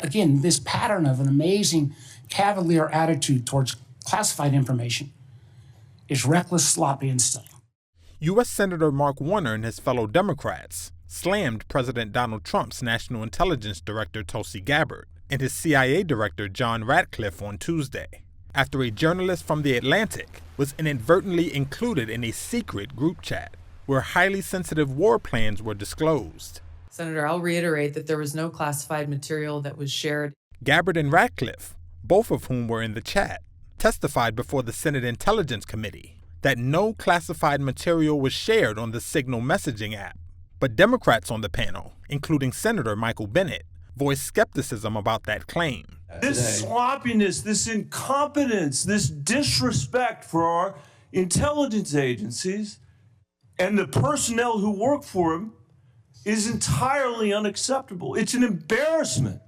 Again, this pattern of an amazing cavalier attitude towards classified information is reckless, sloppy, and silly. U.S. Senator Mark Warner and his fellow Democrats slammed President Donald Trump's National Intelligence Director Tulsi Gabbard and his CIA Director John Ratcliffe on Tuesday, after a journalist from The Atlantic was inadvertently included in a secret group chat where highly sensitive war plans were disclosed. Senator, I'll reiterate that there was no classified material that was shared. Gabbard and Ratcliffe, both of whom were in the chat, testified before the Senate Intelligence Committee that no classified material was shared on the Signal messaging app. But Democrats on the panel, including Senator Michael Bennet, voiced skepticism about that claim. This sloppiness, this incompetence, this disrespect for our intelligence agencies and the personnel who work for them is entirely unacceptable. It's an embarrassment.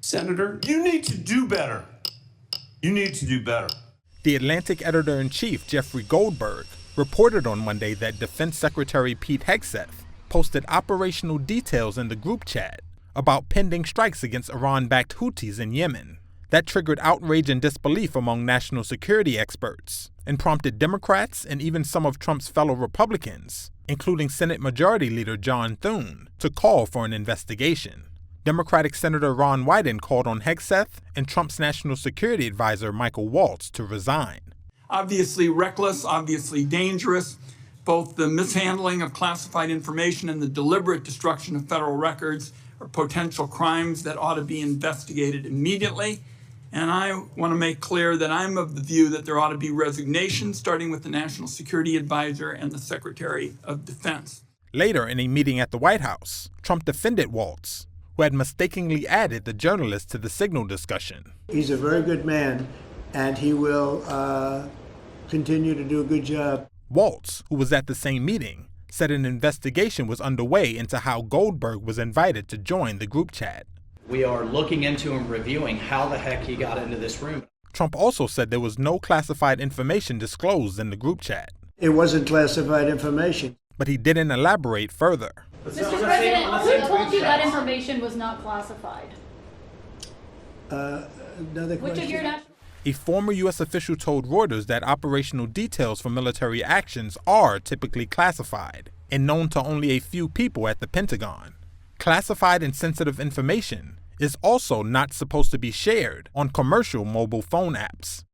Senator, you need to do better. You need to do better. The Atlantic editor-in-chief, Jeffrey Goldberg, reported on Monday that Defense Secretary Pete Hegseth posted operational details in the group chat about pending strikes against Iran-backed Houthis in Yemen. That triggered outrage and disbelief among national security experts and prompted Democrats and even some of Trump's fellow Republicans, including Senate Majority Leader John Thune, to call for an investigation. Democratic Senator Ron Wyden called on Hegseth and Trump's national security advisor Michael Waltz to resign. Obviously reckless, obviously dangerous, both the mishandling of classified information and the deliberate destruction of federal records are potential crimes that ought to be investigated immediately. And I want to make clear that I'm of the view that there ought to be resignation, starting with the National Security Advisor and the Secretary of Defense. Later, in a meeting at the White House, Trump defended Waltz, who had mistakenly added the journalist to the Signal discussion. He's a very good man, and he will continue to do a good job. Waltz, who was at the same meeting, said an investigation was underway into how Goldberg was invited to join the group chat. We are looking into and reviewing how the heck he got into this room. Trump also said there was no classified information disclosed in the group chat. It wasn't classified information. But he didn't elaborate further. Mr. President, who told you that information was not classified? Another question? Which of your national... A former U.S. official told Reuters that operational details for military actions are typically classified and known to only a few people at the Pentagon. Classified and sensitive information is also not supposed to be shared on commercial mobile phone apps.